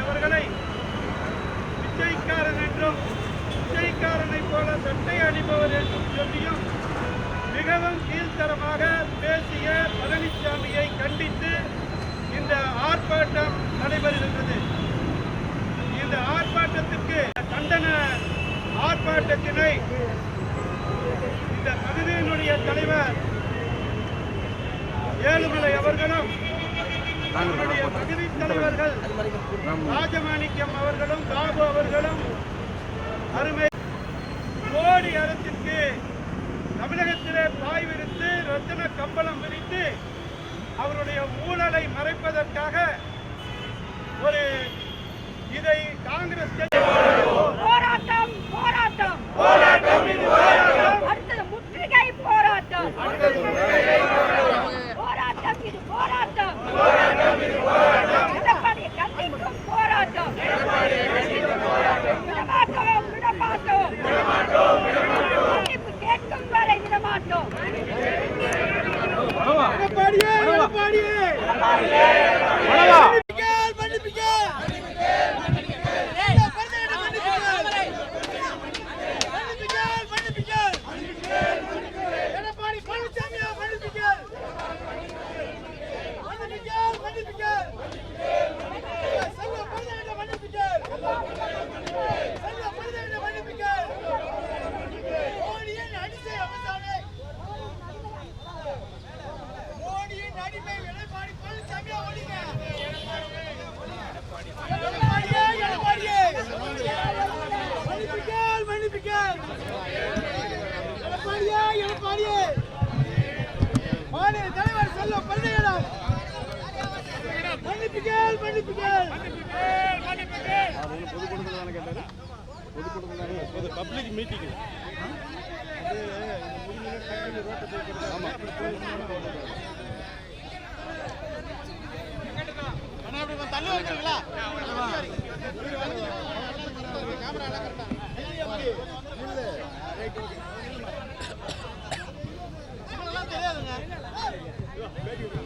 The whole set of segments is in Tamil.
அவர்களை பிச்சைக்காரன் என்றும் பிச்சைக்காரனை போல சட்டை அணிபவர் என்றும் சொல்லியும் மிகவும் கீழ்த்தரமாக பேசிய பழனிசாமியை கண்டித்து இந்த ஆர்ப்பாட்டம் நடைபெறுகின்றது. இந்த ஆர்ப்பாட்டத்திற்கு கண்டன ஆர்ப்பாட்டத்தினை இந்த பகுதியினுடைய தலைவர் ஏழுமலை அவர்களும் நம்முடைய பகுதி தலைவர்கள் ராஜமாணிக்கம் அவர்களும் பாபு அவர்களும் அருமை மோடி அரசிற்கு தமிழகத்திலே பாய் விரித்து ரத்தின கம்பளம் விரித்து அவருடைய ஊழலை மறைப்பதற்காக ஒரு இதை காங்கிரஸ் போராட்டம் போராட்டம் போராட்டம் அடுத்தது முற்றுகை போராட்டம் போராட்டம் இது போராட்டம் எடப்பாடியை கண்டிக்கும் போராட்டம் விடமாட்டோம் மன்னிப்பு கேட்கும் வரை விடமாட்டோம். பப்ளிக் மீட்டிங் தள்ளி வைக்கிறீங்களா?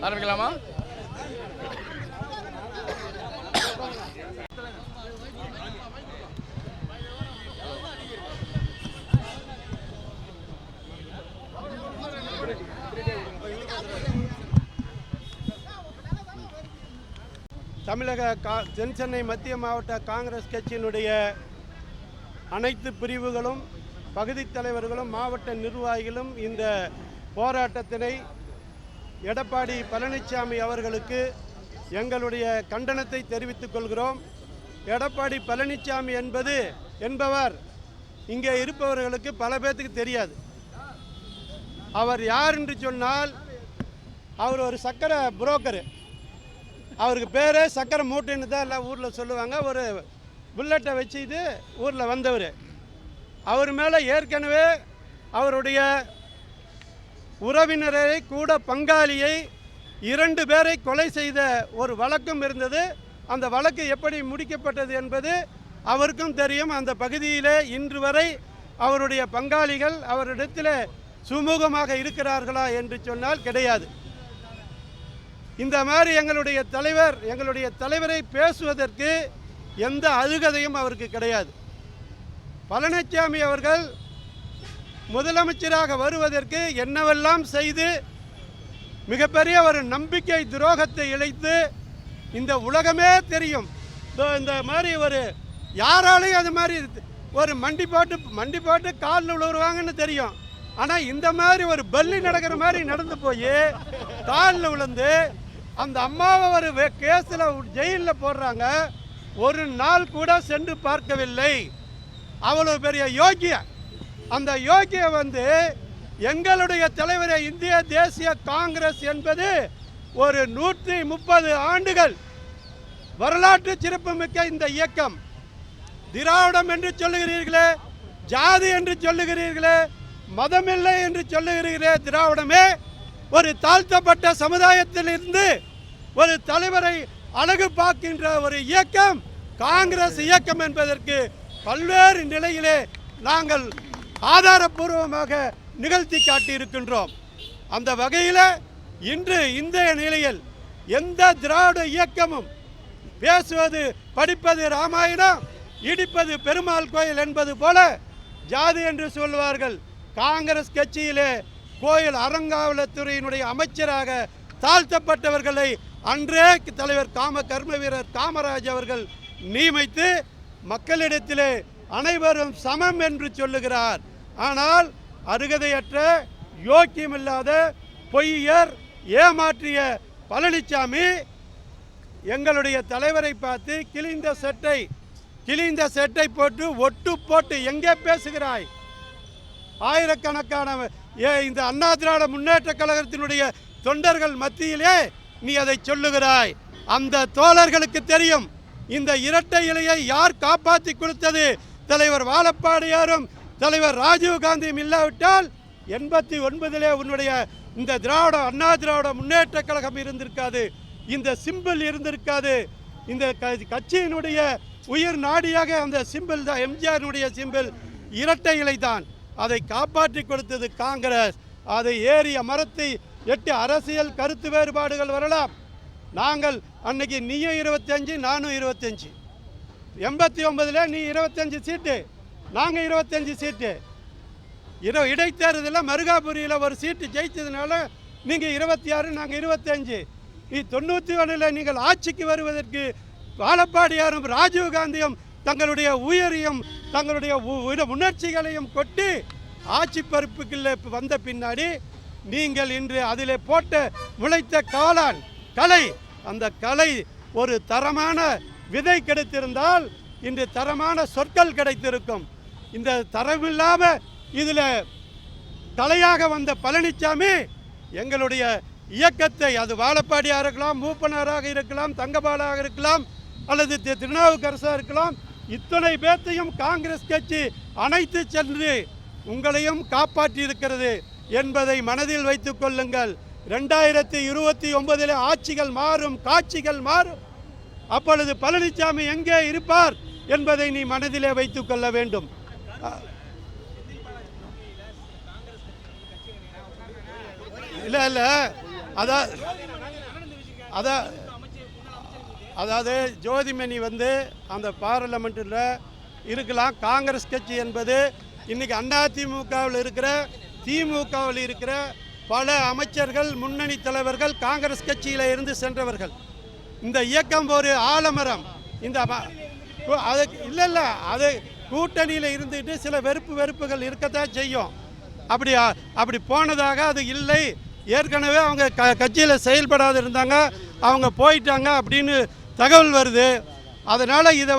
ஆரம்பிக்கலாமா? தமிழக தென் சென்னை மத்திய மாவட்ட காங்கிரஸ் கட்சியினுடைய அனைத்து பிரிவுகளும் பகுதி தலைவர்களும் மாவட்ட நிர்வாகிகளும் இந்த போராட்டத்தினை எடப்பாடி பழனிசாமி அவர்களுக்கு எங்களுடைய கண்டனத்தை தெரிவித்துக் கொள்கிறோம். எடப்பாடி பழனிசாமி என்பவர் இங்கே இருப்பவர்களுக்கு பல பேர்த்துக்கு தெரியாது. அவர் யார் என்று சொன்னால் அவர் ஒரு சக்கரை புரோக்கரு. அவருக்கு பேரே சக்கரை மூட்டைன்னு தான் எல்லாம் ஊரில் சொல்லுவாங்க. ஒரு புல்லட்டை வச்சுட்டு ஊரில் வந்தவர். அவர் மேலே ஏற்கனவே அவருடைய உறவினரை கூட பங்காளியை 2 பேரை கொலை செய்த ஒரு வழக்கும் இருந்தது. அந்த வழக்கு எப்படி முடிக்கப்பட்டது என்பது அவருக்கும் தெரியும். அந்த பகுதியிலே இன்று வரை அவருடைய பங்காளிகள் அவரிடத்தில் சுமூகமாக இருக்கிறார்களா என்று சொன்னால் கிடையாது. இந்த மாதிரி எங்களுடைய தலைவரை பேசுவதற்கு எந்த அருகதையும் அவருக்கு கிடையாது. பழனிசாமி அவர்கள் முதலமைச்சராக வருவதற்கு என்னவெல்லாம் செய்து மிகப்பெரிய ஒரு நம்பிக்கை துரோகத்தை இழைத்து இந்த உலகமே தெரியும். இந்த மாதிரி ஒரு யாராலையும் அது மாதிரி ஒரு மண்டி போட்டு காலில் விழுவுவாங்கன்னு தெரியும். ஆனால் இந்த மாதிரி ஒரு பல்லி நடக்கிற மாதிரி நடந்து போய் காலில் விழுந்து அந்த அம்மாவை ஒரு கேஸில் ஜெயிலில் போடுறாங்க. ஒரு நாள் கூட சென்று பார்க்கவில்லை. அவ்வளோ பெரிய யோகிய. அந்த யோகிய எங்களுடைய தலைவரை இந்திய தேசிய காங்கிரஸ் என்பது ஒரு 130 ஆண்டுகள் வரலாற்று சிறப்புமிக்க இந்த இயக்கம். திராவிடம் என்று சொல்லுகிறீர்களே, ஜாதி என்று சொல்லுகிறீர்களே, மதமில்லை என்று சொல்லுகிறீர்களே, திராவிடமே ஒரு தாழ்த்தப்பட்ட சமுதாயத்திலிருந்து ஒரு தலைவரை அழகு பார்க்கின்ற ஒரு இயக்கம் காங்கிரஸ் இயக்கம் என்பதற்கு பல்வேறு நிலையிலே நாங்கள் ஆதாரபூர்வமாக நிகழ்த்தி காட்டியிருக்கின்றோம். அந்த வகையில் இன்று இன்றைய நிலையில் எந்த திராவிட இயக்கமும் பேசுவது படிப்பது ராமாயணம், இடிப்பது பெருமாள் கோயில் என்பது போல ஜாதி என்று சொல்வார்கள். காங்கிரஸ் கட்சியிலே கோயில் அறங்காவலத்துறையினுடைய அமைச்சராக தாழ்த்தப்பட்டவர்களை அன்றே தலைவர் கர்ம வீரர் காமராஜ் அவர்கள் நியமித்து மக்களிடத்திலே அனைவரும் சமம் என்று சொல்லுகிறார். ஆனால் அருகதையற்ற யோக்கியமில்லாத பொய்யர் ஏமாற்றிய பழனிசாமி எங்களுடைய தலைவரை பார்த்து கிழிந்த செட்டை போட்டு ஒட்டு போட்டு எங்கே பேசுகிறாய்? ஆயிரக்கணக்கான இந்த அண்ணா திராவிட முன்னேற்ற கழகத்தினுடைய தொண்டர்கள் மத்தியிலே நீ அதை சொல்லுகிறாய். அந்த தோழர்களுக்கு தெரியும் இந்த இரட்டை இலையை யார் காப்பாற்றி கொடுத்தது. தலைவர் வாழப்பாடியாரும் தலைவர் ராஜீவ்காந்தியும் இல்லாவிட்டால் 89 உன்னுடைய இந்த அண்ணா திராவிட முன்னேற்ற கழகம் இருந்திருக்காது, இந்த சிம்பிள் இருந்திருக்காது. இந்த கட்சியினுடைய உயிர் நாடியாக அந்த சிம்பிள் தான், எம்ஜிஆருடைய சிம்பிள் இரட்டை இலை தான். அதை காப்பாற்றி கொடுத்தது காங்கிரஸ். அதை ஏறிய மரத்தை 8 அரசியல் கருத்து வேறுபாடுகள் வரலாம். நாங்கள் அன்னைக்கு நீயும் 25 நானும் 25, 89 நீ 25 சீட்டு நாங்கள் 25 சீட்டு. இடைத்தேர்தலில் மருகாபுரியில் ஒரு சீட்டு ஜெயித்ததுனால நீங்கள் 26 நாங்கள் 25. நீ 91 நீங்கள் ஆட்சிக்கு வருவதற்கு வாழப்பாடியாரும் ராஜீவ்காந்தியும் தங்களுடைய உயிரையும் தங்களுடைய உணர்ச்சிகளையும் கொட்டி ஆட்சி பருப்புக்குள்ளே வந்த பின்னாடி நீங்கள் இன்று அதிலே போட்ட முளைத்த கலை, அந்த கலை ஒரு தரமான விதை கிடைத்திருந்தால் இன்று தரமான சொற்கள் கிடைத்திருக்கும். இந்த தரமில்லாமல் இதில் தலையாக வந்த பழனிசாமி எங்களுடைய இயக்கத்தை, அது வாழப்பாடியாக இருக்கலாம், மூப்பனாராக இருக்கலாம், தங்கபாலாக இருக்கலாம், அல்லது திருநாவுக்கரசாக இருக்கலாம், இத்தனை பேர்த்தையும் காங்கிரஸ் கட்சி அணைத்து சென்று உங்களையும் காப்பாற்றி இருக்கிறது என்பதை மனதில் வைத்துக் கொள்ளுங்கள். 2029 ஆட்சிகள் மாறும், காட்சிகள் மாறும். அப்பொழுது பழனிசாமி எங்கே இருப்பார் என்பதை நீ மனதிலே வைத்துக் கொள்ள வேண்டும். இல்லை அதாவது ஜோதிமணி அந்த பார்லமெண்ட்டில் இருக்கலாம். காங்கிரஸ் கட்சி என்பது இன்றைக்கி அதிமுகவில் இருக்கிற, திமுகவில் இருக்கிற பல அமைச்சர்கள், முன்னணி தலைவர்கள் காங்கிரஸ் கட்சியில் இருந்து சென்றவர்கள். இந்த இயக்கம் ஒரு ஆலமரம். இந்த அது இல்லை அது கூட்டணியில் இருந்துட்டு சில வெறுப்புகள் இருக்கத்தான் செய்யும். அப்படி போனதாக அது இல்லை. ஏற்கனவே அவங்க கட்சியில் செயல்படாது இருந்தாங்க, அவங்க போயிட்டாங்க அப்படின்னு தகவல் வருது. அதனால் இதை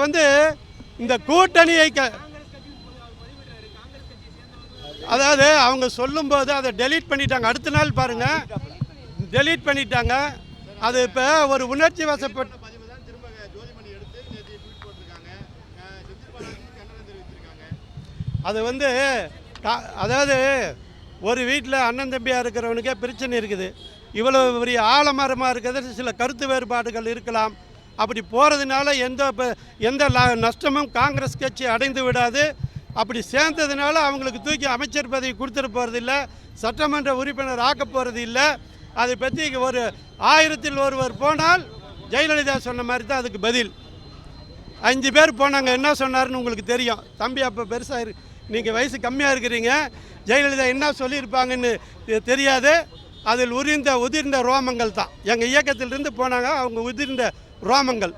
இந்த கூட்டணியை அதாவது அவங்க சொல்லும்போது அதை டெலீட் பண்ணிட்டாங்க. அடுத்த நாள் பாருங்கள் டெலீட் பண்ணிட்டாங்க. அது இப்போ ஒரு உணர்ச்சி வசப்பட்டு அது அதாவது ஒரு வீட்டில் அண்ணன் தம்பியாக இருக்கிறவனுக்கே பிரச்சனை இருக்குது. இவ்வளோ பெரிய ஆலமரமாக இருக்கிறது சில கருத்து வேறுபாடுகள் இருக்கலாம். அப்படி போகிறதுனால எந்த நஷ்டமும் காங்கிரஸ் கட்சி அடைந்து விடாது. அப்படி சேர்ந்ததுனால அவங்களுக்கு தூக்கி அமைச்சர் பதவி கொடுத்துட போகிறதில்ல, சட்டமன்ற உறுப்பினர் ஆக்க போகிறது இல்லை. அதை பற்றி ஒரு 1000 ஒருவர் போனால் ஜெயலலிதா சொன்ன மாதிரி தான் அதுக்கு பதில். 5 பேர் போனாங்க, என்ன சொன்னார்னு உங்களுக்கு தெரியும். தம்பி அப்போ பெருசாக நீங்கள் வயசு கம்மியாக இருக்கிறீங்க, ஜெயலலிதா என்ன சொல்லியிருப்பாங்கன்னு தெரியாது. அதில் உதிர்ந்த ரோமங்கள் தான் எங்கள் இயக்கத்திலிருந்து போனாங்க, அவங்க உதிர்ந்த ரோமங்கள்.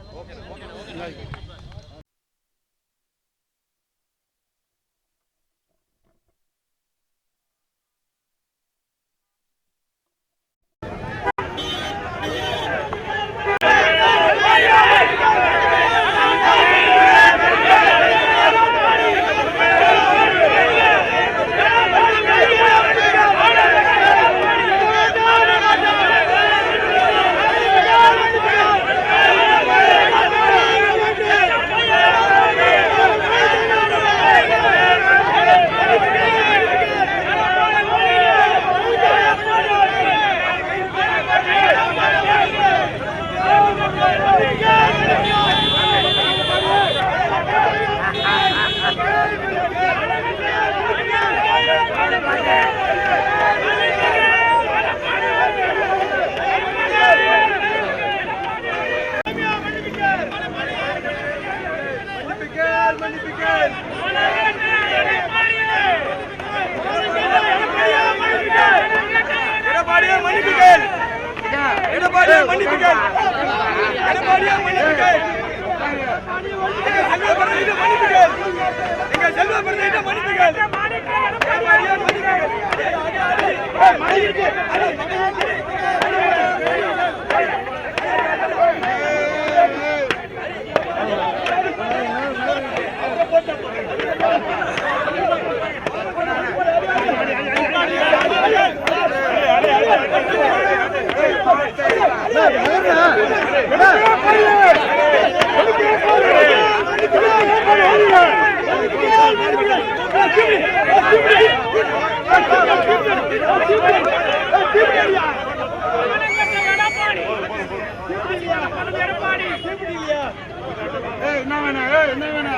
என்ன வேணா